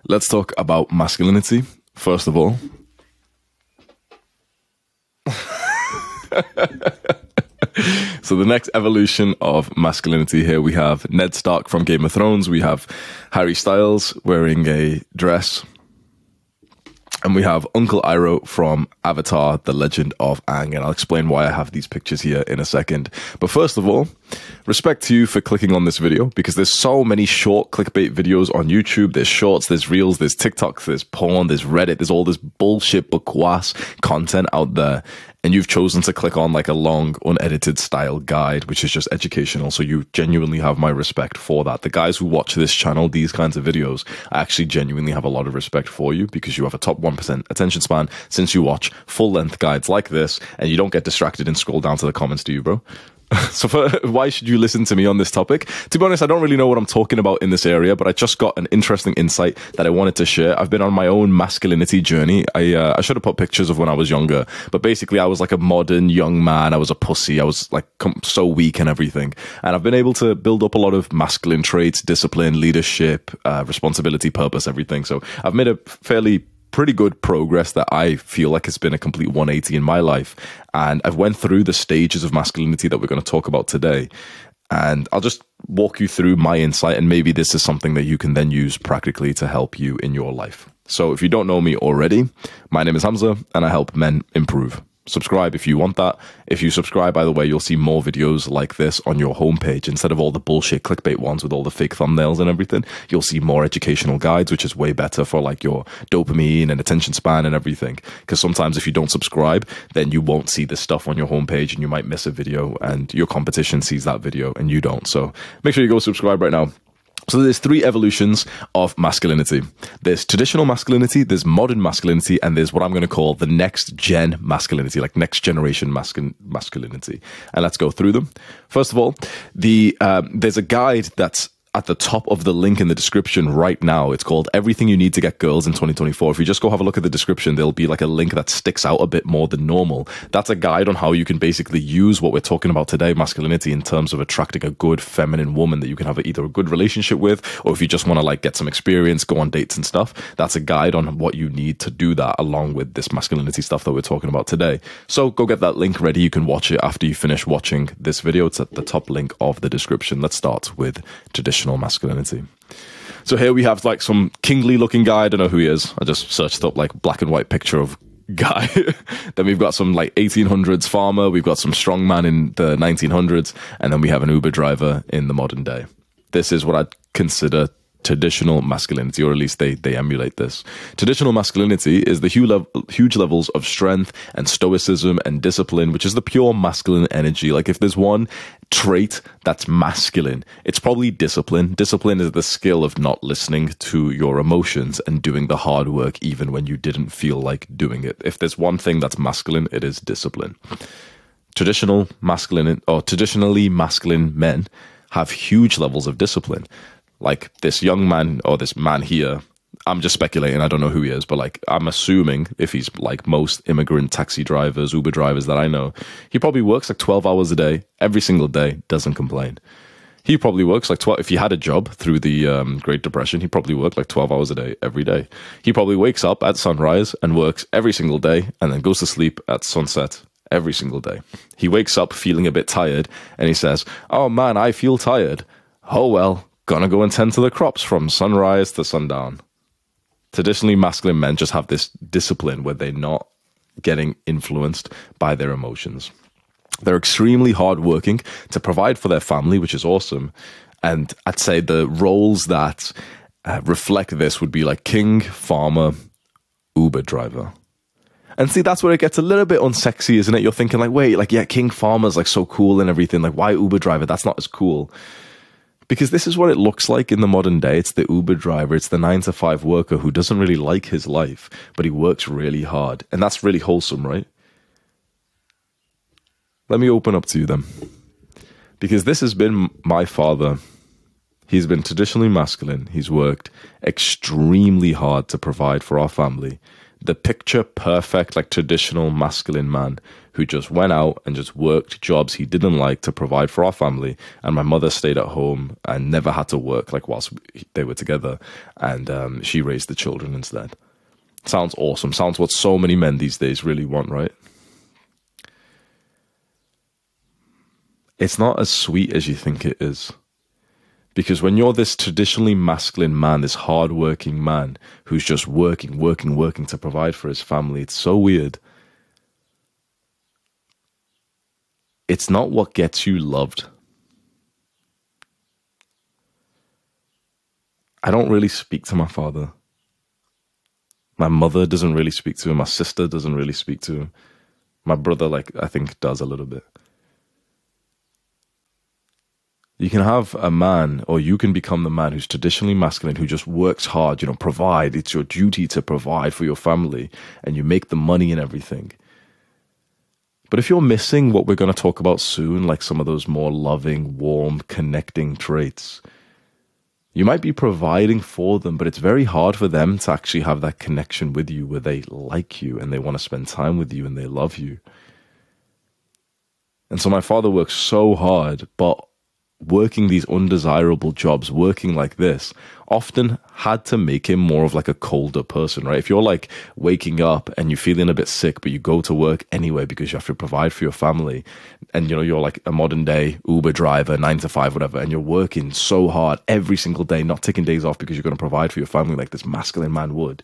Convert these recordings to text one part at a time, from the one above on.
Let's talk about masculinity, first of all. So the next evolution of masculinity here, we have Ned Stark from Game of Thrones, we have Harry Styles wearing a dress, and we have Uncle Iroh from Avatar, The Legend of Aang. And I'll explain why I have these pictures here in a second. But first of all, respect to you for clicking on this video, because there's so many short clickbait videos on YouTube. There's shorts, there's reels, there's TikToks, there's porn, there's Reddit, there's all this bullshit bakwas content out there. And you've chosen to click on like a long, unedited style guide, which is just educational. So you genuinely have my respect for that. The guys who watch this channel, these kinds of videos, I actually genuinely have a lot of respect for you, because you have a top 1% attention span since you watch full length guides like this, and you don't get distracted and scroll down to the comments, do you, bro? So why should you listen to me on this topic? To be honest, I don't really know what I'm talking about in this area, but I just got an interesting insight that I wanted to share. I've been on my own masculinity journey. I should have put pictures of when I was younger, but basically I was like a modern young man. I was a pussy. I was like so weak and everything. And I've been able to build up a lot of masculine traits, discipline, leadership, responsibility, purpose, everything. So I've made a pretty good progress that I feel like has been a complete 180 in my life. And I've went through the stages of masculinity that we're going to talk about today. And I'll just walk you through my insight, and maybe this is something that you can then use practically to help you in your life. So if you don't know me already, my name is Hamza, and I help men improve. Subscribe if you want that. If you subscribe, by the way, you'll see more videos like this on your homepage. Instead of all the bullshit clickbait ones with all the fake thumbnails and everything, you'll see more educational guides, which is way better for like your dopamine and attention span and everything. Because sometimes if you don't subscribe, then you won't see this stuff on your homepage, and you might miss a video, and your competition sees that video and you don't. So make sure you go subscribe right now. So there's three evolutions of masculinity. There's traditional masculinity, there's modern masculinity, and there's what I'm going to call the next gen masculinity, like next generation masculinity. And let's go through them. First of all, there's a guide that's at the top of the link in the description right now. It's called Everything You Need to Get Girls in 2024. If you just go have a look at the description, there'll be like a link that sticks out a bit more than normal. That's a guide on how you can basically use what we're talking about today, masculinity, in terms of attracting a good feminine woman that you can have either a good relationship with, or if you just want to like get some experience, go on dates and stuff. That's a guide on what you need to do that, along with this masculinity stuff that we're talking about today. So go get that link ready. You can watch it after you finish watching this video. It's at the top link of the description. Let's start with traditional masculinity. So here we have like some kingly looking guy. I don't know who he is. I just searched up like black and white picture of guy. Then we've got some like 1800s farmer. We've got some strong man in the 1900s. And then we have an Uber driver in the modern day. This is what I'd consider traditional masculinity, or at least they emulate this. Traditional masculinity is the huge levels of strength and stoicism and discipline, which is the pure masculine energy. Like if there's one trait that's masculine, it's probably discipline. Discipline is the skill of not listening to your emotions and doing the hard work even when you didn't feel like doing it. If there's one thing that's masculine, it is discipline. Traditionally masculine men have huge levels of discipline. Like this young man, or this man here, I'm just speculating, I don't know who he is, but like I'm assuming if he's like most immigrant taxi drivers, Uber drivers that I know, he probably works like 12 hours a day, every single day, doesn't complain. He probably works like 12, if he had a job through the Great Depression, he probably worked like 12 hours a day, every day. He probably wakes up at sunrise and works every single day, and then goes to sleep at sunset every single day. He wakes up feeling a bit tired, and he says, "Oh man, I feel tired. Oh well, gonna go and tend to the crops from sunrise to sundown." Traditionally masculine men just have this discipline where they're not getting influenced by their emotions. They're extremely hardworking to provide for their family, which is awesome. And I'd say the roles that reflect this would be like king, farmer, Uber driver. And see, that's where it gets a little bit unsexy, isn't it? You're thinking like, wait, like, yeah, king farmer's like so cool and everything. Like, why Uber driver? That's not as cool. Because this is what it looks like in the modern day. It's the Uber driver, it's the 9-to-5 worker who doesn't really like his life, but he works really hard. And that's really wholesome, right? Let me open up to you then. Because this has been my father. He's been traditionally masculine. He's worked extremely hard to provide for our family. the picture perfect, like traditional masculine man who just went out and just worked jobs he didn't like to provide for our family. And my mother stayed at home and never had to work, like whilst they were together. And she raised the children instead. Sounds awesome. Sounds what so many men these days really want, right? It's not as sweet as you think it is. Because when you're this traditionally masculine man, this hard-working man who's just working to provide for his family, it's so weird. It's not what gets you loved. I don't really speak to my father. My mother doesn't really speak to him. My sister doesn't really speak to him. My brother, I think, does a little bit. You can have a man, or you can become the man who's traditionally masculine, who just works hard, provide. It's your duty to provide for your family, and you make the money and everything. But if you're missing what we're going to talk about soon, like some of those more loving, warm, connecting traits, you might be providing for them, but it's very hard for them to actually have that connection with you where they like you and they want to spend time with you and they love you. And so my father works so hard, but working these undesirable jobs, working like this, often had to make him more of like a colder person, right? If you're like waking up and you're feeling a bit sick, but you go to work anyway because you have to provide for your family, and you're like a modern day Uber driver, 9 to 5, whatever, and you're working so hard every single day, not taking days off because you're going to provide for your family like this masculine man would,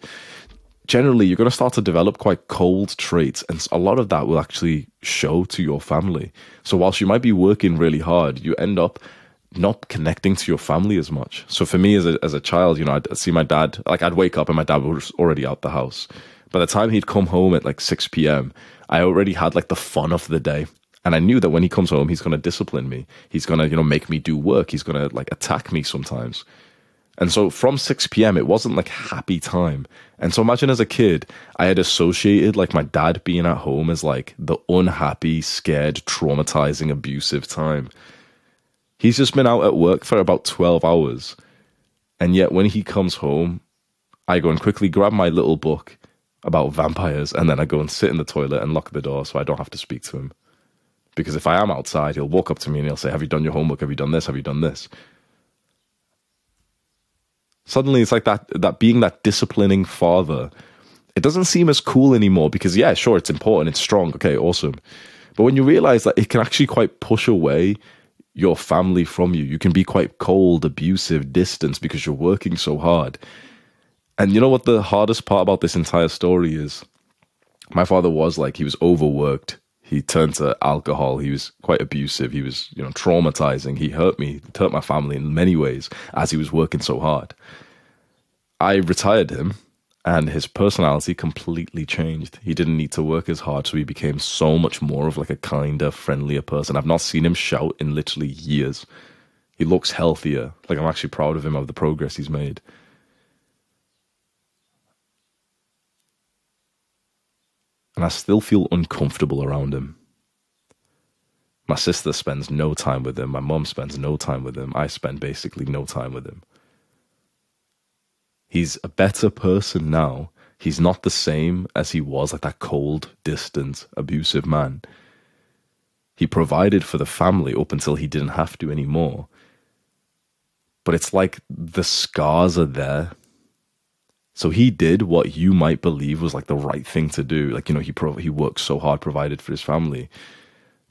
generally you're going to start to develop quite cold traits, and a lot of that will actually show to your family. So whilst you might be working really hard, you end up not connecting to your family as much. So for me as a child, I'd see my dad, like I'd wake up and my dad was already out the house. By the time he'd come home at like 6 p.m, I already had like the fun of the day. And I knew that when he comes home, he's going to discipline me. He's going to, make me do work. He's going to like attack me sometimes. And so from 6 p.m, it wasn't like happy time. And so imagine as a kid, I had associated like my dad being at home as like the unhappy, scared, traumatizing, abusive time. He's just been out at work for about 12 hours. And yet when he comes home, I go and quickly grab my little book about vampires, and then I go and sit in the toilet and lock the door so I don't have to speak to him. Because if I am outside, he'll walk up to me and he'll say, "Have you done your homework? Have you done this? Have you done this?" Suddenly it's like that being that disciplining father, it doesn't seem as cool anymore because, yeah, sure, it's important, it's strong, okay, awesome. But when you realize that it can actually quite push away your family from you, you can be quite cold, abusive, distant because you're working so hard. And you know what the hardest part about this entire story is? My father was he was overworked. He turned to alcohol. He was quite abusive. He was, traumatizing. He hurt me, hurt my family in many ways as he was working so hard. I retired him and his personality completely changed. He didn't need to work as hard, so he became so much more of like a kinder, friendlier person. I've not seen him shout in literally years. He looks healthier. Like, I'm actually proud of him, of the progress he's made. And I still feel uncomfortable around him. My sister spends no time with him. My mom spends no time with him. I spend basically no time with him. He's a better person now. He's not the same as he was, like that cold, distant, abusive man. He provided for the family up until he didn't have to anymore. But it's like the scars are there. So he did what you might believe was like the right thing to do. Like, he worked so hard, provided for his family.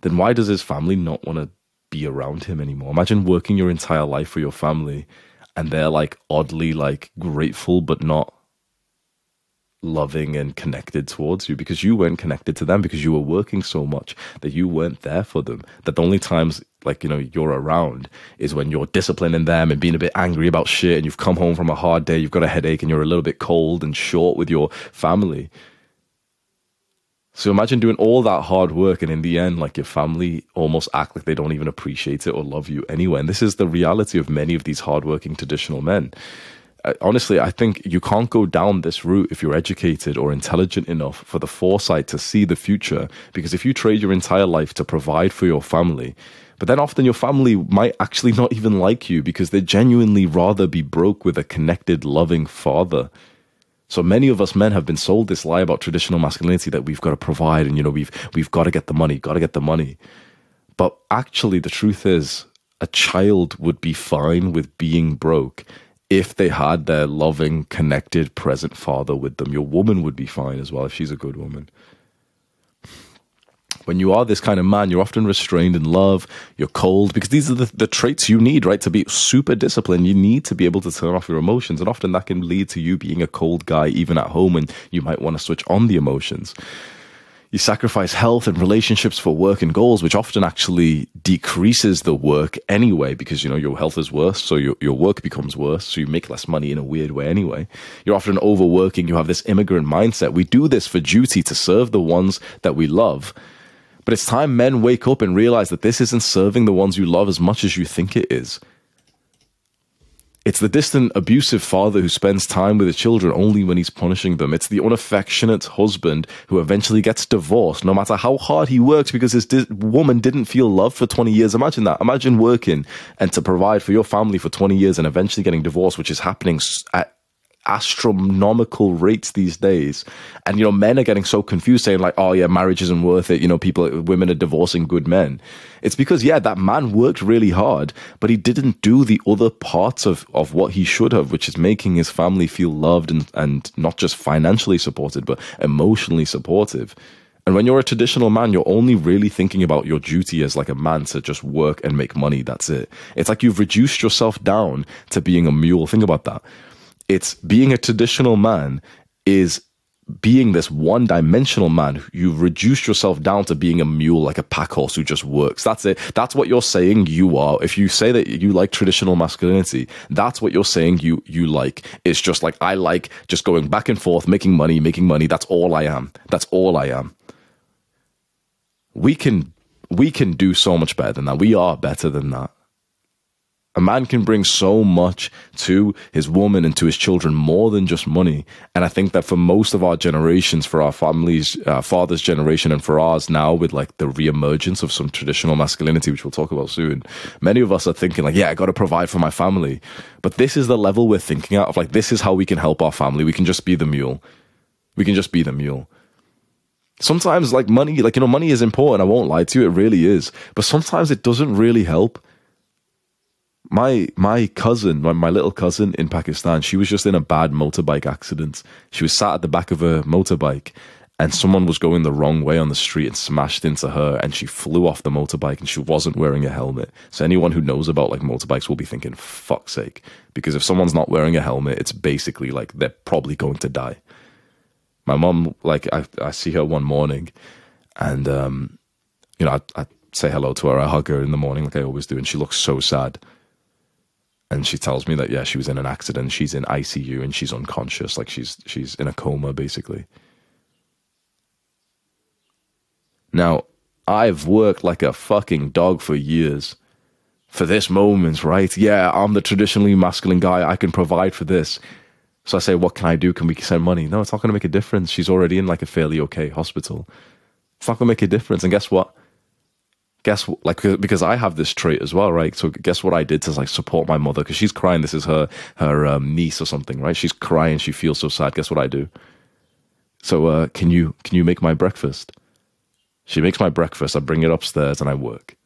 Then why does his family not want to be around him anymore? Imagine working your entire life for your family and they're like oddly like grateful but not loving and connected towards you because you weren't connected to them because you were working so much that you weren't there for them. That the only times you're around is when you're disciplining them and being a bit angry about shit and you've come home from a hard day, you've got a headache and you're a little bit cold and short with your family. So imagine doing all that hard work and in the end, like your family almost act like they don't even appreciate it or love you anyway. And this is the reality of many of these hardworking traditional men. Honestly, I think you can't go down this route if you're educated or intelligent enough for the foresight to see the future. Because if you trade your entire life to provide for your family, but then often your family might actually not even like you because they genuinely rather be broke with a connected, loving father. So many of us men have been sold this lie about traditional masculinity that we've got to provide and, we've got to get the money, got to get the money. But actually, the truth is, a child would be fine with being broke if they had their loving, connected, present father with them. Your woman would be fine as well if she's a good woman. When you are this kind of man, you're often restrained in love, you're cold, because these are the traits you need, right? To be super disciplined, you need to be able to turn off your emotions. And often that can lead to you being a cold guy, even at home, and you might want to switch on the emotions. You sacrifice health and relationships for work and goals, which often actually decreases the work anyway, because, your health is worse, so your work becomes worse, so you make less money in a weird way anyway. You're often overworking, you have this immigrant mindset. We do this for duty to serve the ones that we love. But it's time men wake up and realize that this isn't serving the ones you love as much as you think it is. It's the distant, abusive father who spends time with his children only when he's punishing them. It's the unaffectionate husband who eventually gets divorced, no matter how hard he works, because his woman didn't feel love for 20 years. Imagine that. Imagine working and to provide for your family for 20 years and eventually getting divorced, which is happening at astronomical rates these days. And men are getting so confused, saying like, oh yeah, marriage isn't worth it, women are divorcing good men. It's because that man worked really hard, but he didn't do the other parts of what he should have, which is making his family feel loved and not just financially supported, but emotionally supportive. And when you're a traditional man, you're only really thinking about your duty as like a man to just work and make money. That's it. It's like you've reduced yourself down to being a mule. Think about that. It's being a traditional man is being this one-dimensional man. You've reduced yourself down to being a mule, like a pack horse who just works. That's it. That's what you're saying you are. If you say that you like traditional masculinity, that's what you're saying you like. It's just like, I like just going back and forth, making money. That's all I am. That's all I am. We can do so much better than that. We are better than that. A man can bring so much to his woman and to his children, more than just money. And I think that for most of our generations, for our families, father's generation, and for ours now, with like the reemergence of some traditional masculinity, which we'll talk about soon, many of us are thinking like, I got to provide for my family. But this is the level we're thinking at of like, this is how we can help our family. We can just be the mule. Sometimes like money, money is important. I won't lie to you. It really is. But sometimes it doesn't really help. My cousin, my little cousin in Pakistan, she was just in a bad motorbike accident. She was sat at the back of a motorbike and someone was going the wrong way on the street and smashed into her and she flew off the motorbike and she wasn't wearing a helmet. So anyone who knows about like motorbikes will be thinking, fuck's sake. Because if someone's not wearing a helmet, it's basically like they're probably going to die. My mom, like I see her one morning and, I say hello to her. I hug her in the morning like I always do. And she looks so sad. And she tells me that, she was in an accident. She's in ICU and she's unconscious. Like she's in a coma, basically. Now, I've worked like a fucking dog for years for this moment, right? Yeah, I'm the traditionally masculine guy. I can provide for this. So I say, what can I do? Can we send money? No, it's not going to make a difference. She's already in like a fairly okay hospital. It's not going to make a difference. And guess what? Because I have this trait as well, right? So guess what I did to like support my mother? Because she's crying. This is her niece or something, right? She's crying. She feels so sad. Guess what I do? So can you make my breakfast? She makes my breakfast. I bring it upstairs and I work.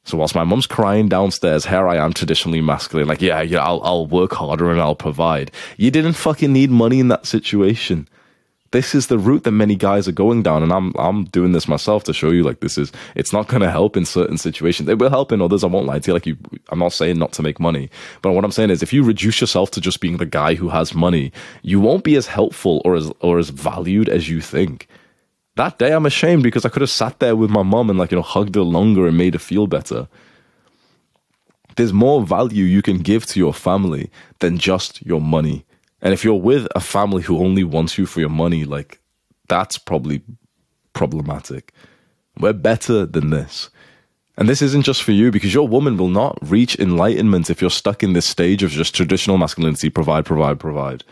So whilst my mum's crying downstairs, here I am traditionally masculine. Like, I'll work harder and I'll provide. You didn't fucking need money in that situation. This is the route that many guys are going down, and I'm doing this myself to show you, like, it's not going to help in certain situations. It will help in others, I won't lie to you. I'm not saying not to make money, but what I'm saying is if you reduce yourself to just being the guy who has money, you won't be as helpful or as valued as you think. That day I'm ashamed because I could have sat there with my mom and hugged her longer and made her feel better. There's more value you can give to your family than just your money. And if you're with a family who only wants you for your money, that's probably problematic. We're better than this. And this isn't just for you, because your woman will not reach enlightenment if you're stuck in this stage of just traditional masculinity, provide.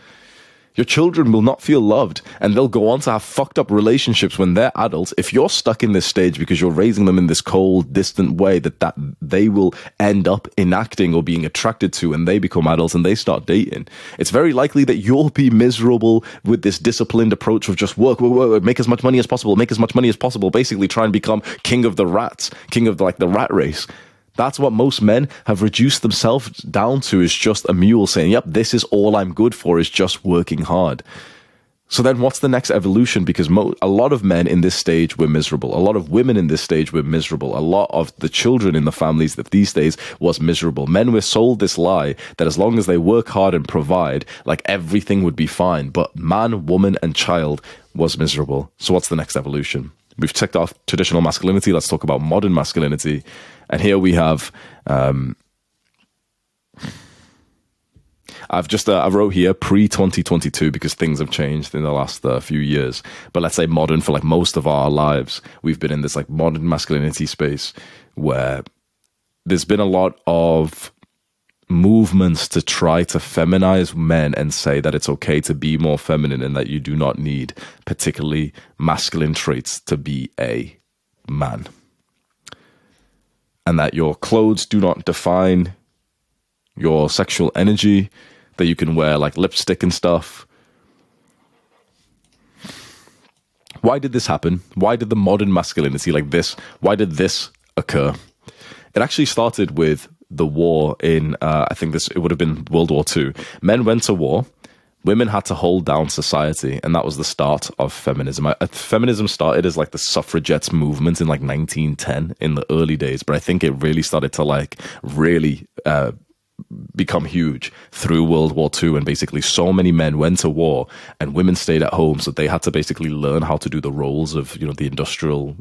Your children will not feel loved, and they'll go on to have fucked up relationships when they're adults. If you're stuck in this stage because you're raising them in this cold, distant way that they will end up enacting or being attracted to when they become adults and they start dating, it's very likely that you'll be miserable with this disciplined approach of just work, make as much money as possible, basically try and become king of the rats, king of the rat race. That's what most men have reduced themselves down to, is just a mule saying, yep, this is all I'm good for, is just working hard. So then what's the next evolution? Because a lot of men in this stage were miserable. A lot of women in this stage were miserable. A lot of the children in the families that these days was miserable. Men were sold this lie that as long as they work hard and provide, like everything would be fine. But man, woman, and child was miserable. So what's the next evolution? We've checked off traditional masculinity. Let's talk about modern masculinity. And here we have, I wrote here pre-2022 because things have changed in the last few years. But let's say modern, for like most of our lives, we've been in this like modern masculinity space where there's been a lot of movements to try to feminize men and say that it's okay to be more feminine and that you do not need particularly masculine traits to be a man. And that your clothes do not define your sexual energy, that you can wear like lipstick and stuff. Why did this happen? Why did the modern masculinity like this, why did this occur? It actually started with the war in, I think it would have been World War II. Men went to war. Women had to hold down society, and that was the start of feminism. Feminism started as like the suffragettes movement in like 1910 in the early days, but I think it really started to like really become huge through World War II, and basically so many men went to war and women stayed at home, so they had to basically learn how to do the roles of, you know, the industrial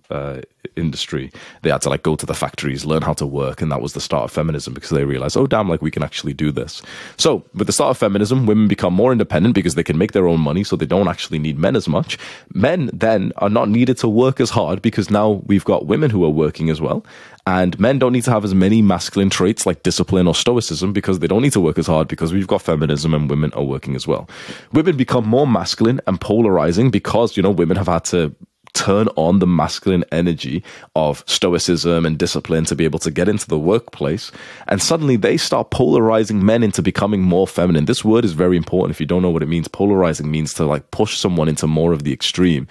industry. They had to like go to the factories, learn how to work, and that was the start of feminism, because they realized, oh damn, like we can actually do this. So with the start of feminism, women become more independent because they can make their own money, so they don't actually need men as much. Men then are not needed to work as hard because now we've got women who are working as well. And men don't need to have as many masculine traits like discipline or stoicism because they don't need to work as hard because we've got feminism and women are working as well. Women become more masculine and polarizing because, you know, women have had to turn on the masculine energy of stoicism and discipline to be able to get into the workplace. And suddenly they start polarizing men into becoming more feminine. This word is very important if you don't know what it means. Polarizing means to like push someone into more of the extreme.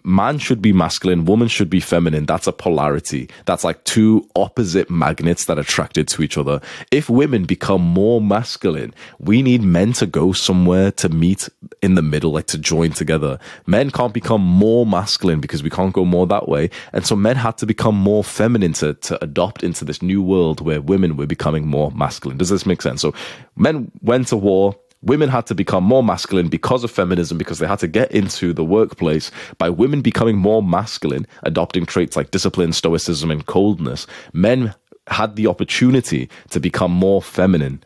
Man should be masculine, woman should be feminine. That's a polarity. That's like two opposite magnets that are attracted to each other. If women become more masculine, we need men to go somewhere to meet in the middle, like to join together. Men can't become more masculine because we can't go more that way. And so men had to become more feminine to adopt into this new world where women were becoming more masculine. Does this make sense? So men went to war. Women had to become more masculine because of feminism, because they had to get into the workplace. By women becoming more masculine, adopting traits like discipline, stoicism, and coldness, men had the opportunity to become more feminine.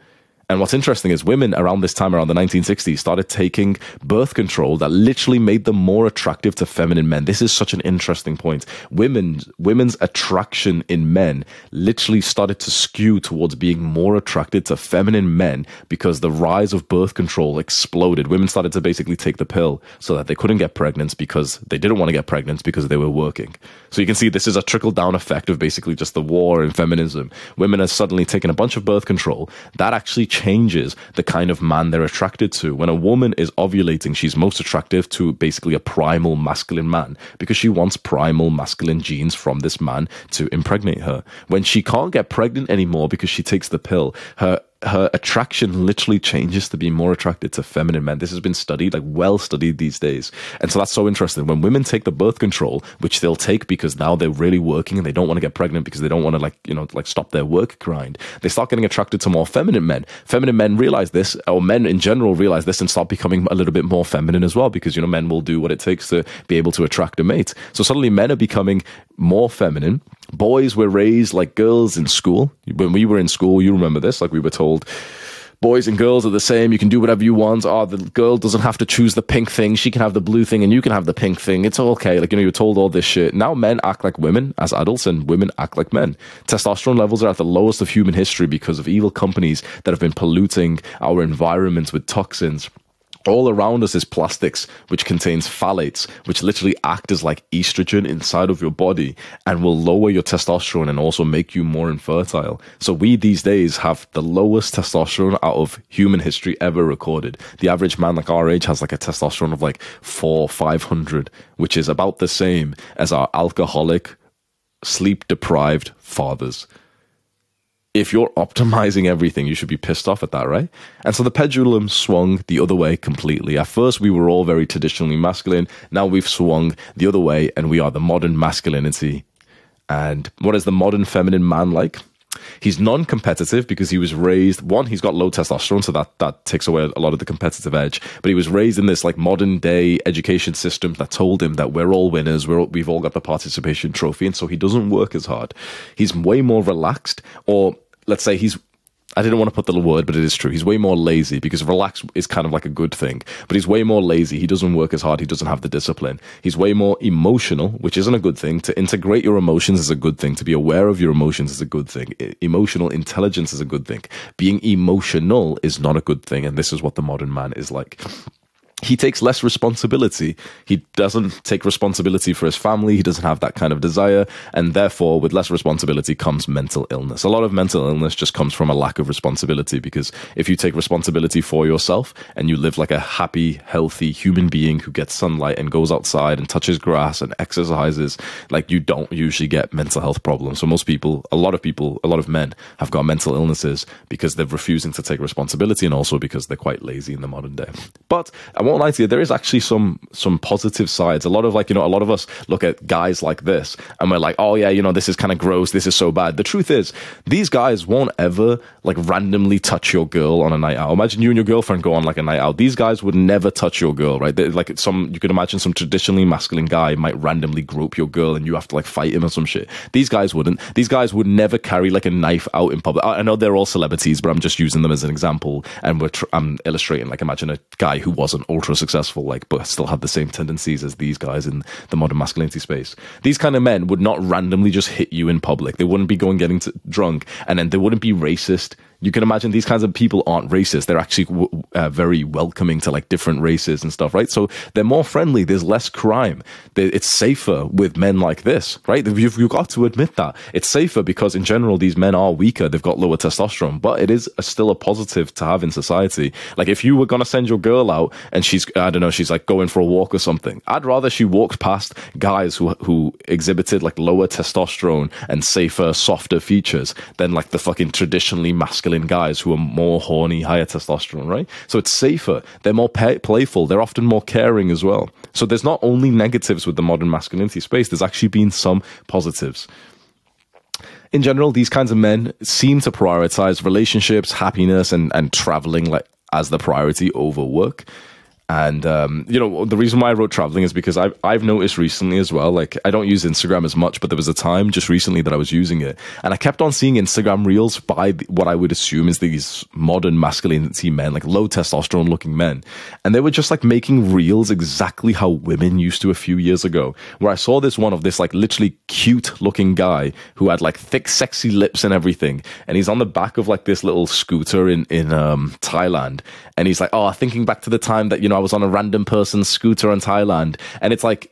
And what's interesting is women around this time, around the 1960s, started taking birth control that literally made them more attractive to feminine men. This is such an interesting point. Women's attraction in men literally started to skew towards being more attracted to feminine men because the rise of birth control exploded. Women started to basically take the pill so that they couldn't get pregnant because they didn't want to get pregnant because they were working. So you can see this is a trickle-down effect of basically just the war and feminism. Women are suddenly taking a bunch of birth control. That actually changes the kind of man they're attracted to. When a woman is ovulating, she's most attractive to basically a primal masculine man because she wants primal masculine genes from this man to impregnate her. When she can't get pregnant anymore because she takes the pill, her attraction literally changes to be more attracted to feminine men. This has been studied, like well studied these days. And so that's so interesting. When women take the birth control, which they'll take because now they're really working and they don't want to get pregnant because they don't want to stop their work grind, they start getting attracted to more feminine men. Feminine men realize this, or men in general realize this, and start becoming a little bit more feminine as well because, you know, men will do what it takes to be able to attract a mate. So suddenly men are becoming more feminine. Boys were raised like girls in school. When we were in school, you remember this, like we were told, boys and girls are the same. You can do whatever you want. Oh, the girl doesn't have to choose the pink thing. She can have the blue thing and you can have the pink thing. It's okay. Like, you know, you're told all this shit. Now men act like women as adults and women act like men. Testosterone levels are at the lowest of human history because of evil companies that have been polluting our environments with toxins. All around us is plastics, which contains phthalates, which literally act as like estrogen inside of your body and will lower your testosterone and also make you more infertile. So we these days have the lowest testosterone out of human history ever recorded. The average man like our age has like a testosterone of like 400-500, which is about the same as our alcoholic, sleep-deprived fathers. If you're optimizing everything, you should be pissed off at that, right? And so the pendulum swung the other way completely. At first, we were all very traditionally masculine. Now we've swung the other way, and we are the modern masculinity. And what is the modern feminine man like? He's non-competitive because he was raised, one, he's got low testosterone, so that takes away a lot of the competitive edge. But he was raised in this like modern day education system that told him that we're all winners, we've all got the participation trophy, and so he doesn't work as hard. He's way more relaxed, or let's say I didn't want to put the word, but it is true. He's way more lazy, because relax is kind of like a good thing. But he's way more lazy. He doesn't work as hard. He doesn't have the discipline. He's way more emotional, which isn't a good thing. To integrate your emotions is a good thing. To be aware of your emotions is a good thing. Emotional intelligence is a good thing. Being emotional is not a good thing. And this is what the modern man is like. He takes less responsibility. He doesn't take responsibility for his family. He doesn't have that kind of desire. And therefore, with less responsibility comes mental illness. A lot of mental illness just comes from a lack of responsibility, because if you take responsibility for yourself and you live like a happy, healthy human being who gets sunlight and goes outside and touches grass and exercises, like, you don't usually get mental health problems. So most people, a lot of men have got mental illnesses because they're refusing to take responsibility, and also because they're quite lazy in the modern day. But I won't lie to you, there is actually some positive sides. A lot of us look at guys like this and we're like, oh yeah, this is kind of gross, this is so bad. The truth is, these guys won't ever like randomly touch your girl on a night out. Imagine you and your girlfriend go on like a night out. These guys would never touch your girl, right? Like you can imagine some traditionally masculine guy might randomly grope your girl and you have to like fight him or some shit. These guys wouldn't. These guys would never carry like a knife out in public. I know they're all celebrities, but I'm just using them as an example, and I'm illustrating, like, imagine a guy who wasn't ultra successful, like, but still had the same tendencies as these guys in the modern masculinity space. These kind of men would not randomly just hit you in public. They wouldn't be getting drunk, and then they wouldn't be racist. You can imagine these kinds of people aren't racist. They're actually very welcoming to like different races and stuff, right? So they're more friendly. There's less crime. It's safer with men like this, right? You've got to admit that. It's safer because in general, these men are weaker. They've got lower testosterone, but it is still a positive to have in society. Like, if you were going to send your girl out and she's like going for a walk or something, I'd rather she walked past guys who exhibited like lower testosterone and safer, softer features than like the fucking traditionally masculine guys who are more horny, higher testosterone, right? So it's safer. They're more playful. They're often more caring as well. So there's not only negatives with the modern masculinity space, there's actually been some positives. In general, these kinds of men seem to prioritize relationships, happiness, and traveling like as the priority over work. And, the reason why I wrote traveling is because I've noticed recently as well, like, I don't use Instagram as much, but there was a time just recently that I was using it. And I kept on seeing Instagram reels by what I would assume is these modern masculinity men, like low testosterone looking men. And they were just like making reels exactly how women used to a few years ago, where I saw this one of this like literally cute looking guy who had like thick, sexy lips and everything. And he's on the back of like this little scooter in Thailand. And he's like, oh, thinking back to the time that, I was on a random person's scooter in Thailand. And it's like,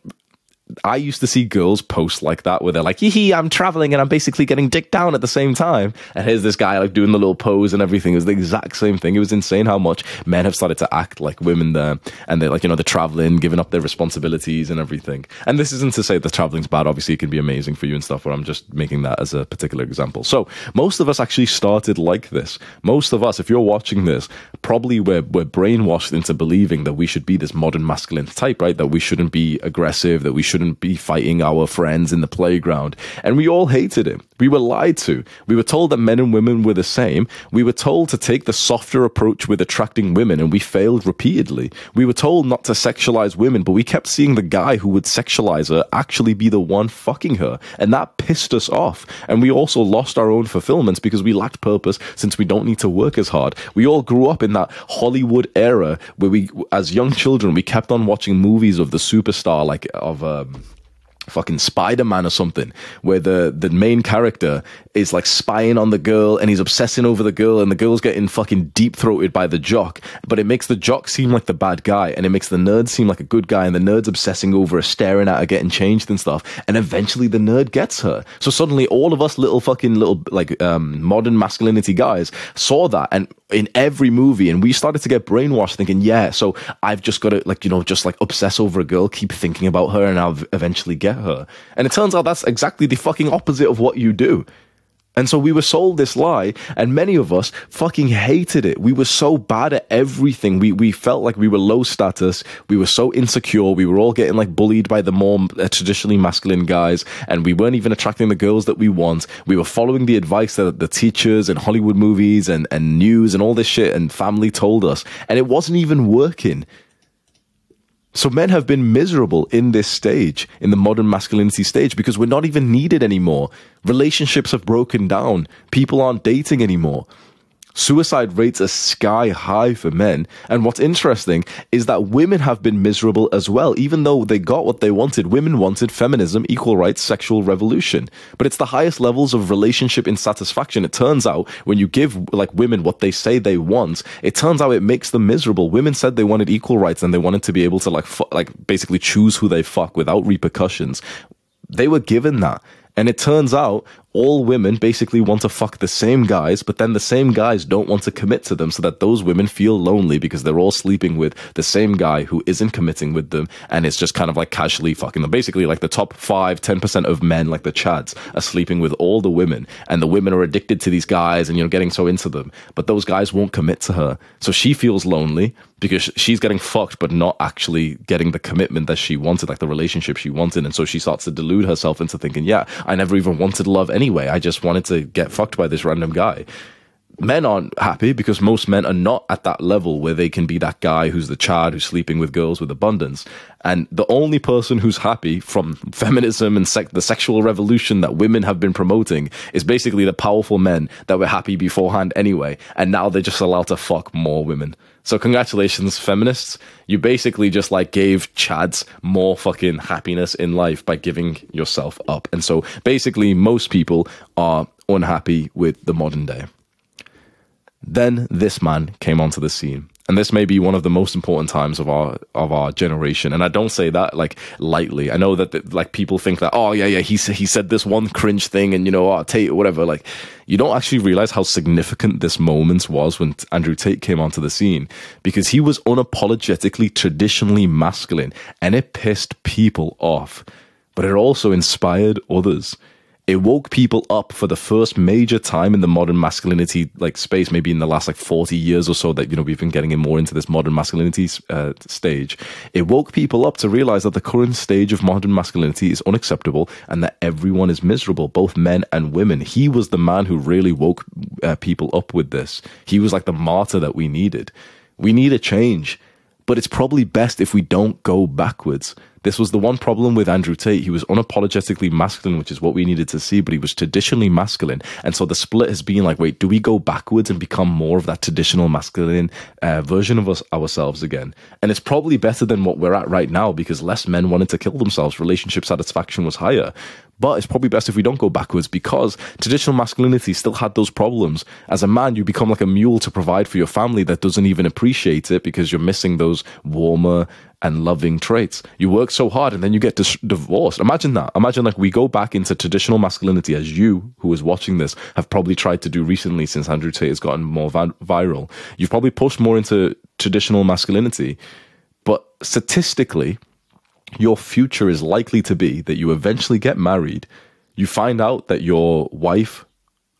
I used to see girls post like that where they're like, hee, I'm traveling and I'm basically getting dicked down at the same time. And here's this guy like doing the little pose and everything. It was the exact same thing. It was insane how much men have started to act like women there. And they're like, they're traveling, giving up their responsibilities and everything. And this isn't to say that traveling's bad. Obviously, it can be amazing for you and stuff, but I'm just making that as a particular example. So most of us actually started like this. Most of us, if you're watching this, probably we're brainwashed into believing that we should be this modern masculine type, right? That we shouldn't be aggressive, that we shouldn't be fighting our friends in the playground. And we all hated it. We were lied to. We were told that men and women were the same. We were told to take the softer approach with attracting women, and we failed repeatedly. We were told not to sexualize women, but we kept seeing the guy who would sexualize her actually be the one fucking her. And that pissed us off. And we also lost our own fulfillment because we lacked purpose, since we don't need to work as hard. We all grew up in that Hollywood era where we, as young children, we kept on watching movies of the superstar, like fucking Spider-Man or something, where the main character is like spying on the girl and he's obsessing over the girl, and the girl's getting fucking deep-throated by the jock, but it makes the jock seem like the bad guy, and it makes the nerd seem like a good guy, and the nerd's obsessing over her, staring at her, getting changed and stuff, and eventually the nerd gets her. So suddenly all of us little like modern masculinity guys saw that, and in every movie, and we started to get brainwashed thinking, yeah, so I've just got to just obsess over a girl, keep thinking about her, and I'll eventually get her. And it turns out that's exactly the fucking opposite of what you do. And so we were sold this lie, and many of us fucking hated it. We were so bad at everything. We felt like we were low status. We were so insecure. We were all getting like bullied by the more traditionally masculine guys, and we weren't even attracting the girls that we want. We were following the advice that the teachers and Hollywood movies and news and all this shit and family told us, and it wasn't even working. So men have been miserable in this stage, in the modern masculinity stage, because we're not even needed anymore. Relationships have broken down. People aren't dating anymore. Suicide rates are sky high for men. And what's interesting is that women have been miserable as well. Even though they got what they wanted, women wanted feminism, equal rights, sexual revolution. But it's the highest levels of relationship insatisfaction. It turns out when you give like women what they say they want, it turns out it makes them miserable. Women said they wanted equal rights and they wanted to be able to like basically choose who they fuck without repercussions. They were given that. And it turns out all women basically want to fuck the same guys, but then the same guys don't want to commit to them, so that those women feel lonely because they're all sleeping with the same guy who isn't committing with them, and it's just kind of like casually fucking them. Basically, like the top 5-10% of men, like the chads, are sleeping with all the women, and the women are addicted to these guys and, getting so into them. But those guys won't commit to her. So she feels lonely because she's getting fucked, but not actually getting the commitment that she wanted, like the relationship she wanted. And so she starts to delude herself into thinking, yeah, I never even wanted love anyway. I just wanted to get fucked by this random guy. Men aren't happy because most men are not at that level where they can be that guy who's the chad who's sleeping with girls with abundance. And the only person who's happy from feminism and the sexual revolution that women have been promoting is basically the powerful men that were happy beforehand anyway. And now they're just allowed to fuck more women. So congratulations, feminists. You basically just like gave chads more fucking happiness in life by giving yourself up. And so basically most people are unhappy with the modern day. Then this man came onto the scene. And this may be one of the most important times of our generation. And I don't say that like lightly. I know that like people think that, oh yeah, he said this one cringe thing and Tate or whatever. Like, you don't actually realize how significant this moment was when Andrew Tate came onto the scene, because he was unapologetically traditionally masculine, and it pissed people off. But it also inspired others. It woke people up for the first major time in the modern masculinity like space, maybe in the last like 40 years or so that, we've been getting more into this modern masculinity stage. It woke people up to realize that the current stage of modern masculinity is unacceptable and that everyone is miserable, both men and women. He was the man who really woke people up with this. He was like the martyr that we needed. We need a change, but it's probably best if we don't go backwards. This was the one problem with Andrew Tate. He was unapologetically masculine, which is what we needed to see, but he was traditionally masculine. And so the split has been like, wait, do we go backwards and become more of that traditional masculine version of ourselves again? And it's probably better than what we're at right now, because less men wanted to kill themselves. Relationship satisfaction was higher. But it's probably best if we don't go backwards, because traditional masculinity still had those problems. As a man, you become like a mule to provide for your family that doesn't even appreciate it because you're missing those warmer and loving traits. You work so hard and then you get divorced. Imagine that. Imagine like we go back into traditional masculinity, as you, who is watching this, have probably tried to do recently since Andrew Tate has gotten more viral. You've probably pushed more into traditional masculinity. But statistically, your future is likely to be that you eventually get married, you find out that your wife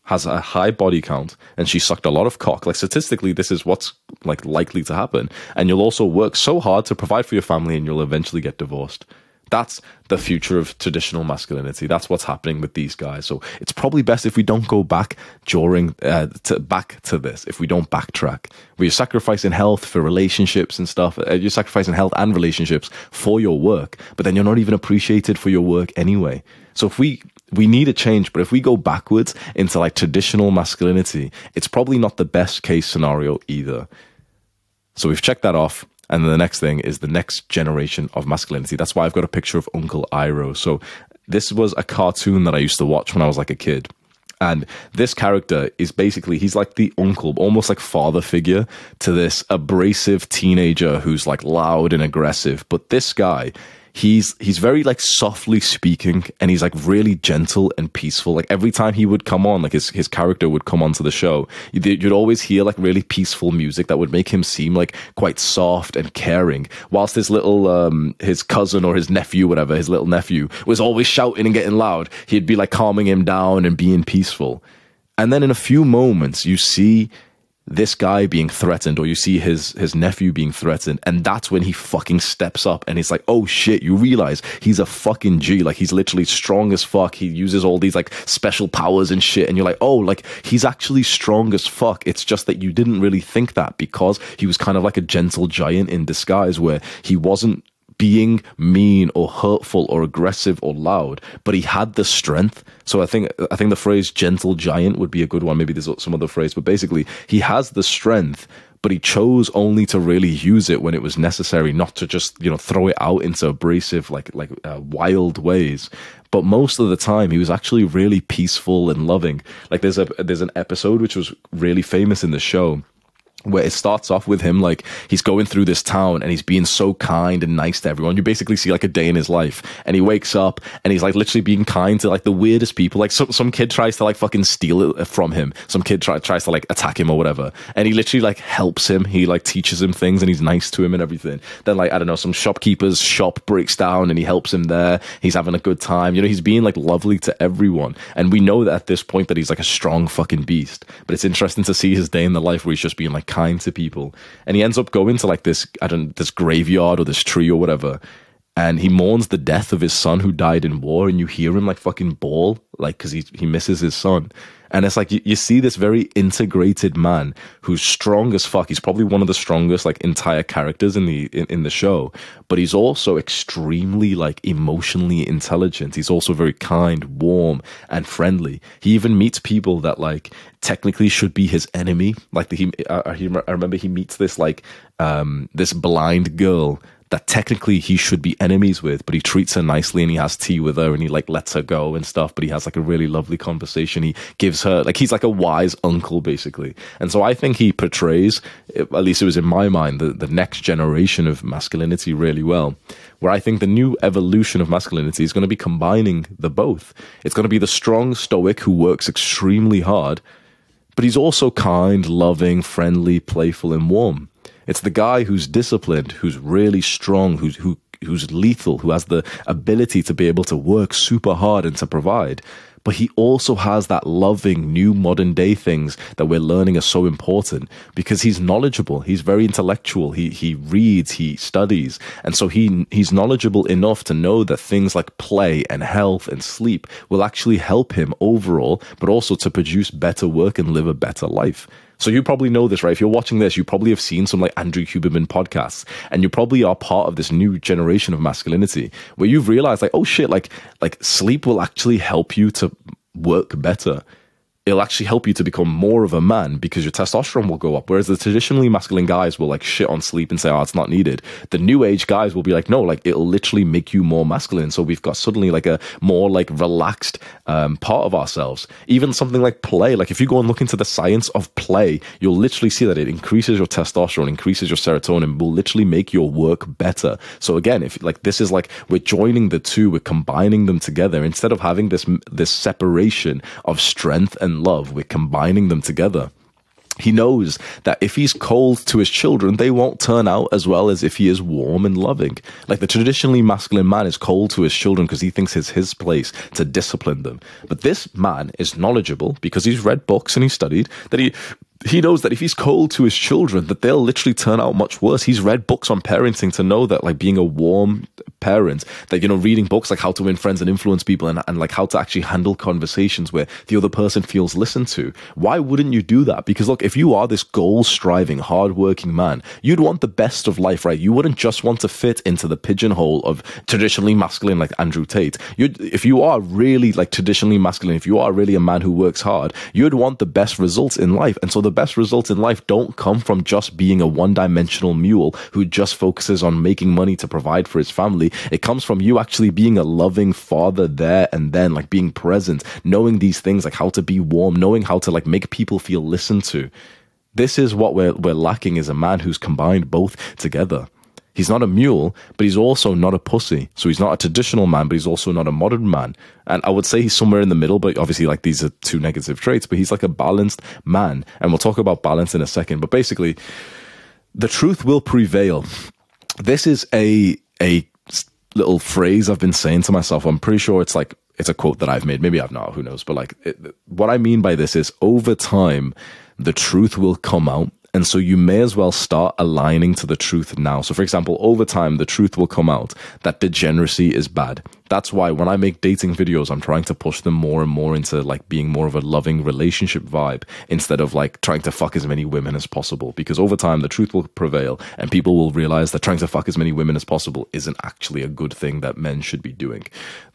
has a high body count and she sucked a lot of cock. Like statistically, this is what's like likely to happen. And you'll also work so hard to provide for your family and you'll eventually get divorced. That's the future of traditional masculinity. That's what's happening with these guys. So it's probably best if we don't go back back to this, if we don't backtrack. We're sacrificing health for relationships and stuff. You're sacrificing health and relationships for your work, but then you're not even appreciated for your work anyway. So if we need a change, but if we go backwards into like traditional masculinity, it's probably not the best case scenario either. So we've checked that off. And then the next thing is the next generation of masculinity. That's why I've got a picture of Uncle Iroh. So this was a cartoon that I used to watch when I was like a kid. And this character is basically, he's like the uncle, almost like father figure to this abrasive teenager who's like loud and aggressive. But this guy, he's very like softly speaking, and he's like really gentle and peaceful. Like every time he would come on, like his character would come onto the show, you'd always hear like really peaceful music that would make him seem like quite soft and caring, whilst his little his cousin or his nephew, whatever, his little nephew was always shouting and getting loud. He'd be like calming him down and being peaceful. And then in a few moments you see this guy being threatened, or you see his nephew being threatened, and that's when he fucking steps up, and it's like, oh shit, you realize he's a fucking G, like he's literally strong as fuck, he uses all these like special powers and shit, and you're like, oh, like he's actually strong as fuck. It's just that you didn't really think that, because he was kind of like a gentle giant in disguise, where he wasn't being mean or hurtful or aggressive or loud, but he had the strength. So I think the phrase gentle giant would be a good one. Maybe there's some other phrase, but basically he has the strength, but he chose only to really use it when it was necessary, not to just, you know, throw it out into abrasive, wild ways. But most of the time he was actually really peaceful and loving. Like there's an episode which was really famous in the show, where it starts off with him like he's going through this town and he's being so kind and nice to everyone. You basically see like a day in his life, and he wakes up and he's like literally being kind to like the weirdest people. Like some kid tries to like fucking steal it from him. Some kid tries to like attack him or whatever, and he literally like helps him. He like teaches him things and he's nice to him and everything. Then like, I don't know, some shopkeeper's shop breaks down and he helps him there. He's having a good time. You know, he's being like lovely to everyone. And we know that at this point that he's like a strong fucking beast. But it's interesting to see his day in the life where he's just being like kind to people, and he ends up going to like this graveyard or this tree or whatever, and he mourns the death of his son who died in war, and you hear him like fucking bawl, like because he misses his son. And it's like you see this very integrated man who's strong as fuck. He's probably one of the strongest like entire characters in the show, but he's also extremely like emotionally intelligent. He's also very kind, warm, and friendly. He even meets people that like technically should be his enemy. Like I remember he meets this like this blind girl that technically he should be enemies with, but he treats her nicely and he has tea with her and he like lets her go and stuff, but he has like a really lovely conversation. He gives her, like, he's like a wise uncle basically. And so I think he portrays, at least it was in my mind, the next generation of masculinity really well, where I think the new evolution of masculinity is going to be combining the both. It's going to be the strong stoic who works extremely hard, but he's also kind, loving, friendly, playful, and warm. It's the guy who's disciplined, who's really strong, who's lethal, who has the ability to be able to work super hard and to provide. But he also has that loving new modern day things that we're learning are so important, because he's knowledgeable. He's very intellectual. He reads, he studies. And so he's knowledgeable enough to know that things like play and health and sleep will actually help him overall, but also to produce better work and live a better life. So you probably know this, right? If you're watching this, you probably have seen some like Andrew Huberman podcasts, and you probably are part of this new generation of masculinity where you've realized like, oh shit, like sleep will actually help you to work better. It'll actually help you to become more of a man because your testosterone will go up. Whereas the traditionally masculine guys will like shit on sleep and say, oh, it's not needed. The new age guys will be like, no, like it'll literally make you more masculine. So we've got suddenly like a more like relaxed part of ourselves. Even something like play. Like if you go and look into the science of play, you'll literally see that it increases your testosterone, increases your serotonin, will literally make your work better. So again, if like this is like we're joining the two, we're combining them together instead of having this separation of strength and love, we're combining them together. He knows that if he's cold to his children, they won't turn out as well as if he is warm and loving. Like the traditionally masculine man is cold to his children because he thinks it's his place to discipline them. But this man is knowledgeable because he's read books and he's studied, that he knows that if he's cold to his children, that they'll literally turn out much worse. He's read books on parenting to know that, like, being a warm parent, that, you know, reading books like How to Win Friends and Influence People and like how to actually handle conversations where the other person feels listened to. Why wouldn't you do that? Because look, if you are this goal-striving, hard-working man, you'd want the best of life, right? You wouldn't just want to fit into the pigeonhole of traditionally masculine like Andrew Tate. If you are really like traditionally masculine, if you are really a man who works hard, you'd want the best results in life. And so the the best results in life don't come from just being a one-dimensional mule who just focuses on making money to provide for his family. It comes from you actually being a loving father there and then, like being present, knowing these things, like how to be warm, knowing how to like make people feel listened to. This is what we're lacking, is a man who's combined both together. He's not a mule, but he's also not a pussy. So he's not a traditional man, but he's also not a modern man. And I would say he's somewhere in the middle, but obviously like these are two negative traits, but he's like a balanced man. And we'll talk about balance in a second. But basically, the truth will prevail. This is a little phrase I've been saying to myself. I'm pretty sure it's a quote that I've made. Maybe I've not, who knows? But what I mean by this is, over time, the truth will come out. And so you may as well start aligning to the truth now. So for example, over time, the truth will come out that degeneracy is bad. That's why when I make dating videos, I'm trying to push them more and more into like being more of a loving relationship vibe instead of like trying to fuck as many women as possible. Because over time, the truth will prevail and people will realize that trying to fuck as many women as possible isn't actually a good thing that men should be doing.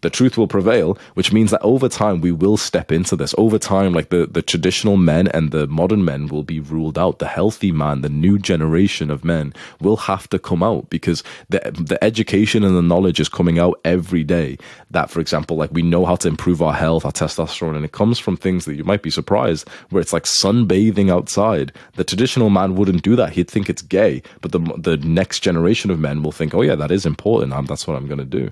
The truth will prevail, which means that over time, we will step into this. Over time, like the traditional men and the modern men will be ruled out. The healthy man, the new generation of men will have to come out because the education and the knowledge is coming out every day. That, for example, like we know how to improve our health, our testosterone, and it comes from things that you might be surprised, where it's like sunbathing outside. The traditional man wouldn't do that. He'd think it's gay, but the next generation of men will think, oh yeah, that is important. That's what I'm going to do.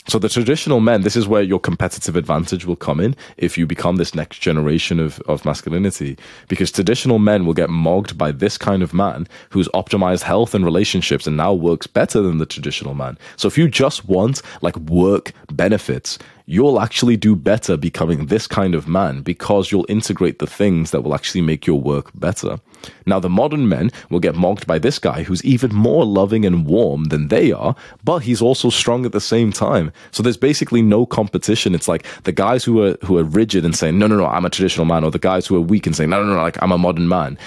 So the traditional men, this is where your competitive advantage will come in if you become this next generation of masculinity, because traditional men will get mogged by this kind of man who's optimized health and relationships and now works better than the traditional man. So if you just want like work benefits, you'll actually do better becoming this kind of man because you'll integrate the things that will actually make your work better. Now, the modern men will get mocked by this guy who's even more loving and warm than they are, but he's also strong at the same time. So there's basically no competition. It's like the guys who are rigid and saying, no, I'm a traditional man, or the guys who are weak and saying, no, like I'm a modern man.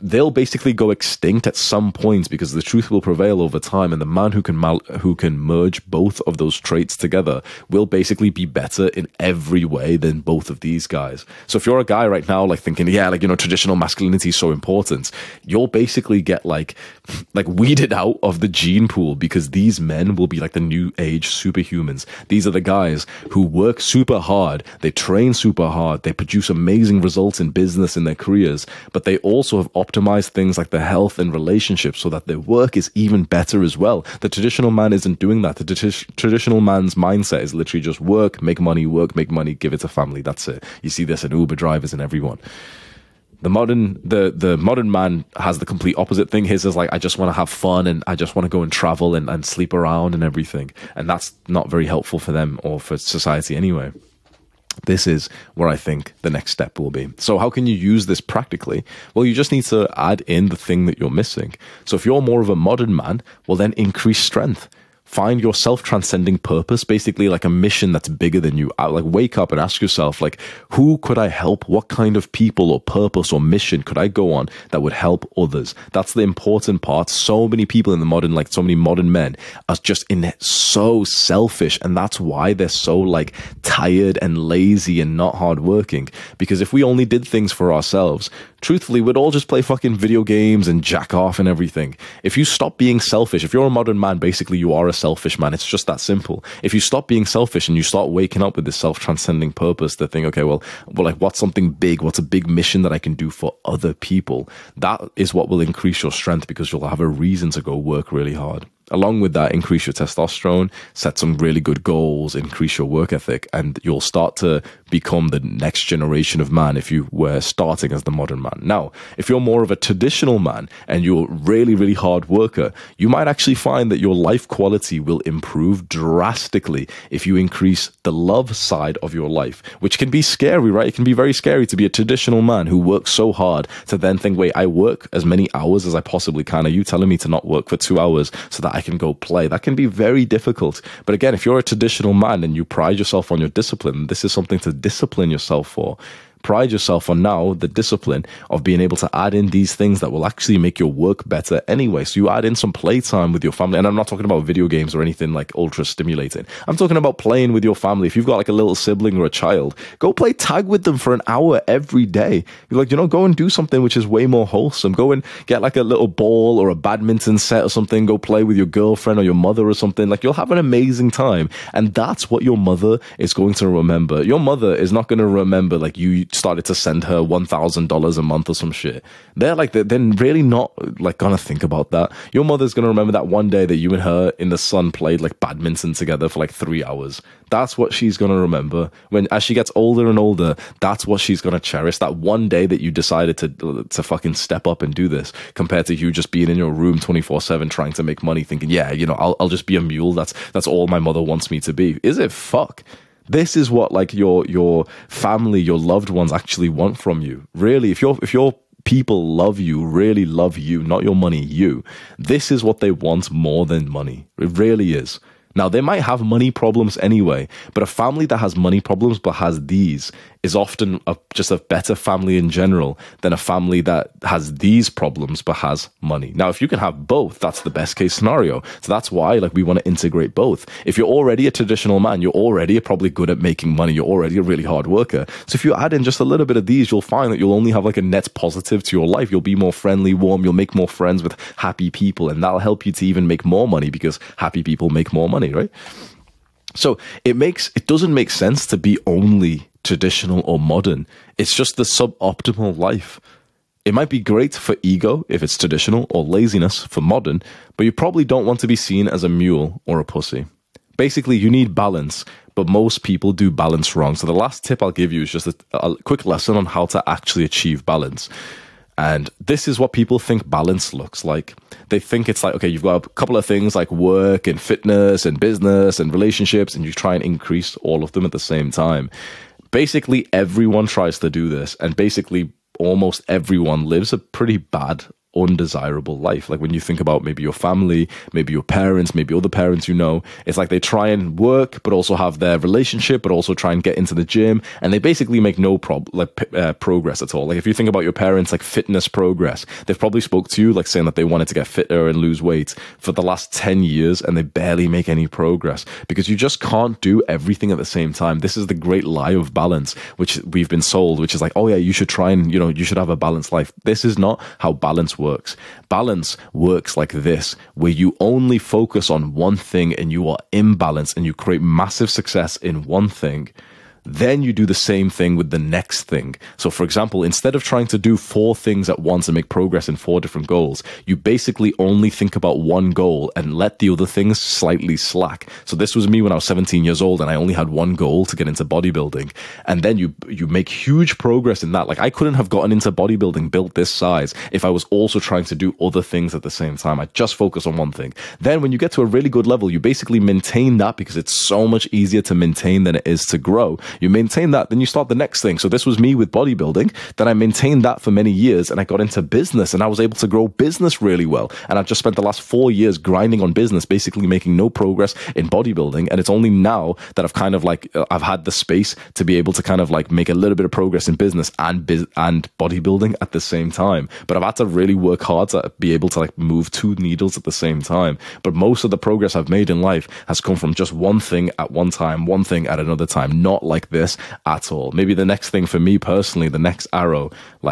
They'll basically go extinct at some point because the truth will prevail over time, and the man who can merge both of those traits together will basically be better in every way than both of these guys. So if you're a guy right now like thinking, yeah, like, you know, traditional masculinity is so important, you'll basically get like weeded out of the gene pool because these men will be like the new age superhumans. These are the guys who work super hard, they train super hard, they produce amazing results in business in their careers, but they also have optimize things like their health and relationships so that their work is even better as well. The traditional man isn't doing that. The traditional man's mindset is literally just work, make money, give it to family. That's it. You see this in Uber drivers and everyone. The modern man has the complete opposite thing. His is like, I just want to have fun and I just want to go and travel and sleep around and everything. And that's not very helpful for them or for society anyway. This is where I think the next step will be. So how can you use this practically? Well, you just need to add in the thing that you're missing. So if you're more of a modern man, well, then increase strength. Find your self-transcending purpose, basically like a mission that's bigger than you. Like wake up and ask yourself, like, who could I help? What kind of people or purpose or mission could I go on that would help others? That's the important part. So many people in the modern, like so many modern men are just so selfish. And that's why they're so like tired and lazy and not hardworking. Because if we only did things for ourselves, truthfully, we'd all just play fucking video games and jack off and everything. If you stop being selfish, if you're a modern man, basically you are a selfish man. It's just that simple. If you stop being selfish and you start waking up with this self-transcending purpose to think, okay, well, like what's something big? What's a big mission that I can do for other people? That is what will increase your strength because you'll have a reason to go work really hard. Along with that, increase your testosterone, set some really good goals, increase your work ethic, and you'll start to become the next generation of man if you were starting as the modern man. Now, if you're more of a traditional man and you're really, really hard worker, you might actually find that your life quality will improve drastically if you increase the love side of your life, which can be scary, right? It can be very scary to be a traditional man who works so hard to then think, wait, I work as many hours as I possibly can. Are you telling me to not work for 2 hours so that I can go play? That can be very difficult. But again, if you're a traditional man and you pride yourself on your discipline, this is something to discipline yourself for. pride yourself on now the discipline of being able to add in these things that will actually make your work better anyway. So you add in some playtime with your family. And I'm not talking about video games or anything like ultra stimulating. I'm talking about playing with your family. If you've got like a little sibling or a child, go play tag with them for an hour every day. You're like, go and do something which is way more wholesome. Go and get like a little ball or a badminton set or something. Go play with your girlfriend or your mother or something. Like, you'll have an amazing time. And that's what your mother is going to remember. Your mother is not going to remember like you started to send her $1,000 a month or some shit. They're really not like gonna think about that. Your mother's gonna remember that one day that you and her in the sun played like badminton together for like 3 hours. That's what she's gonna remember. As she gets older and older, that's what she's gonna cherish. That one day that you decided to fucking step up and do this, compared to you just being in your room 24/7 trying to make money, thinking, yeah, I'll just be a mule. That's all my mother wants me to be. Is it? Fuck. This is what like your family, your loved ones actually want from you. Really, if your people love you, really love you, not your money, you, this is what they want more than money. It really is. Now, they might have money problems anyway, but a family that has money problems but has these is often just a better family in general than a family that has these problems but has money. Now, if you can have both, that's the best case scenario. So that's why we want to integrate both. If you're already a traditional man, you're already probably good at making money. You're already a really hard worker. So if you add in just a little bit of these, you'll find that you'll only have like a net positive to your life. You'll be more friendly, warm. You'll make more friends with happy people, and that'll help you to even make more money because happy people make more money, right? So it doesn't make sense to be only traditional or modern. It's just the suboptimal life. It might be great for ego if it's traditional, or laziness for modern, but you probably don't want to be seen as a mule or a pussy. Basically, you need balance, but most people do balance wrong. So the last tip I'll give you is just a quick lesson on how to actually achieve balance. And this is what people think balance looks like. They think it's like, okay, you've got a couple of things like work and fitness and business and relationships, and you try and increase all of them at the same time. Basically, everyone tries to do this, and basically almost everyone lives a pretty bad, undesirable life. Like when you think about maybe your family, maybe your parents, maybe other parents it's like they try and work but also have their relationship, but also try and get into the gym, and they basically make no progress at all. Like if you think about your parents, like fitness progress, they've probably spoke to you like saying that they wanted to get fitter and lose weight for the last 10 years, and they barely make any progress because you just can't do everything at the same time. This is the great lie of balance, which we've been sold, which is like, oh yeah, you should try and you should have a balanced life. This is not how balance works. Balance works like this, where you only focus on one thing and you are imbalanced and you create massive success in one thing. Then you do the same thing with the next thing. So for example, instead of trying to do 4 things at once and make progress in 4 different goals, you basically only think about one goal and let the other things slightly slack. So this was me when I was 17 years old and I only had one goal to get into bodybuilding. And then you make huge progress in that. Like I couldn't have gotten into bodybuilding, built this size, if I was also trying to do other things at the same time. I just focus on one thing. Then when you get to a really good level, you basically maintain that because it's so much easier to maintain than it is to grow. You maintain that, then you start the next thing. So this was me with bodybuilding. Then I maintained that for many years and I got into business and I was able to grow business really well. And I've just spent the last 4 years grinding on business, basically making no progress in bodybuilding. And it's only now that I've kind of I've had the space to be able to kind of make a little bit of progress in business and bodybuilding at the same time. But I've had to really work hard to be able to move 2 needles at the same time. But most of the progress I've made in life has come from just one thing at one time, one thing at another time, not like this at all. Maybe the next thing for me personally, the next arrow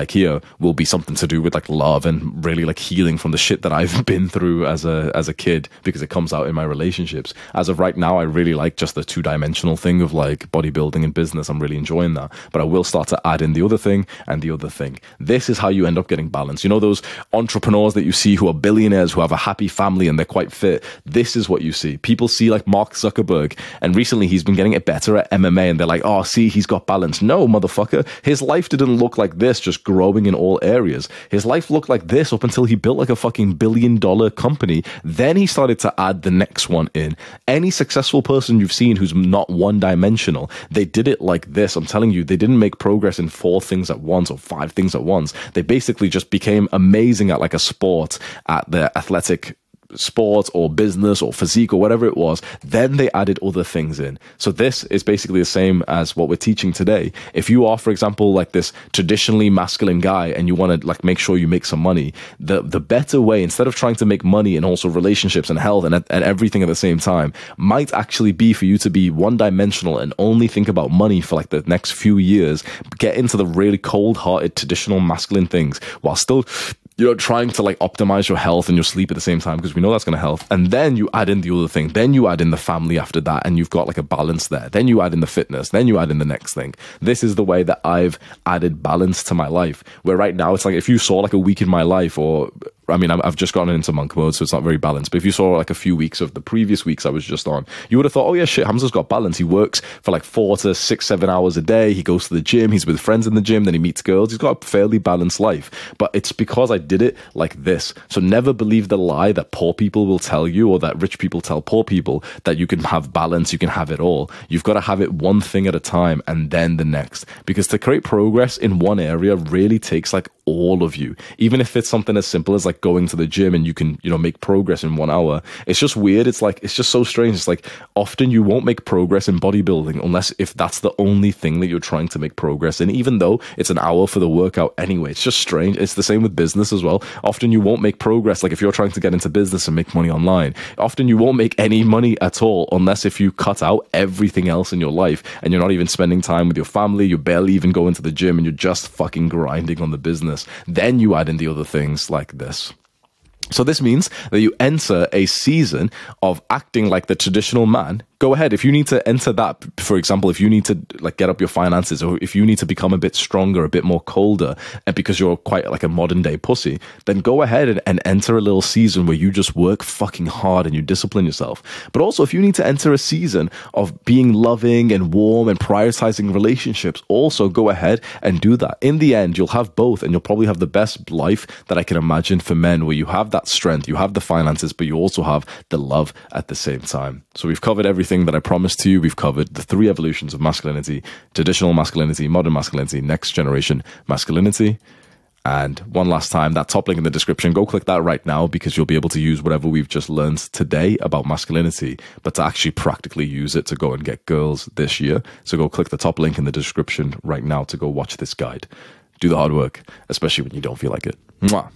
here will be something to do with love and really healing from the shit that I've been through as a kid, because it comes out in my relationships. As of right now, I really like just the 2-dimensional thing of bodybuilding and business. I'm really enjoying that, but I will start to add in the other thing and the other thing. This is how you end up getting balance. Those entrepreneurs that you see who are billionaires, who have a happy family and they're quite fit. This is what you see. People see Mark Zuckerberg, and recently he's been getting it better at MMA, and they're like, oh, see, he's got balance. No, motherfucker. His life didn't look like this, just growing in all areas. His life looked like this up until he built a fucking billion-dollar company. Then he started to add the next one in. Any successful person you've seen who's not one-dimensional, they did it like this. I'm telling you, they didn't make progress in 4 things at once or 5 things at once. They basically just became amazing at a sport, at their athletic sports or business or physique or whatever it was, then they added other things in. So this is basically the same as what we're teaching today. If you are, for example, like this traditionally masculine guy and you want to like make sure you make some money, the better way, instead of trying to make money and also relationships and health and everything at the same time, might actually be for you to be one-dimensional and only think about money for like the next few years, get into the really cold-hearted traditional masculine things while still, you know, trying to like optimize your health and your sleep at the same time, because we know that's going to help. And then you add in the other thing. Then you add in the family after that, and you've got like a balance there. Then you add in the fitness. Then you add in the next thing. This is the way that I've added balance to my life. Where right now it's like if you saw like a week in my life, or I mean, I've just gotten into monk mode, so it's not very balanced. But if you saw like a few weeks of the previous weeks I was just on, you would have thought, oh yeah, shit, Hamza's got balance. He works for like 4 to 6, 7 hours a day. He goes to the gym. He's with friends in the gym. Then he meets girls. He's got a fairly balanced life. But it's because I did it like this. So never believe the lie that poor people will tell you, or that rich people tell poor people, that you can have balance, you can have it all. You've got to have it one thing at a time and then the next. Because to create progress in one area really takes like all of you. Even if it's something as simple as like going to the gym and you can, you know, make progress in 1 hour. It's just weird. It's like, it's just so strange. It's like often you won't make progress in bodybuilding unless if that's the only thing that you're trying to make progress in, even though it's an hour for the workout anyway. It's just strange. It's the same with business as well. Often you won't make progress. Like if you're trying to get into business and make money online, often you won't make any money at all unless if you cut out everything else in your life and you're not even spending time with your family, you're barely even going to the gym, and you're just fucking grinding on the business. Then you add in the other things like this. So this means that you enter a season of acting like the traditional man. Go ahead. If you need to enter that, for example, if you need to like get up your finances, or if you need to become a bit stronger, a bit more colder, and because you're quite like a modern day pussy, then go ahead and enter a little season where you just work fucking hard and you discipline yourself. But also if you need to enter a season of being loving and warm and prioritizing relationships, also go ahead and do that. In the end, you'll have both, and you'll probably have the best life that I can imagine for men, where you have that strength, you have the finances, but you also have the love at the same time. So we've covered everything that I promised to you. We've covered the 3 evolutions of masculinity: traditional masculinity, modern masculinity, next generation masculinity. And one last time, that top link in the description, go click that right now, because you'll be able to use whatever we've just learned today about masculinity, but to actually practically use it to go and get girls this year. So go click the top link in the description right now to go watch this guide. Do the hard work, especially when you don't feel like it. Mwah.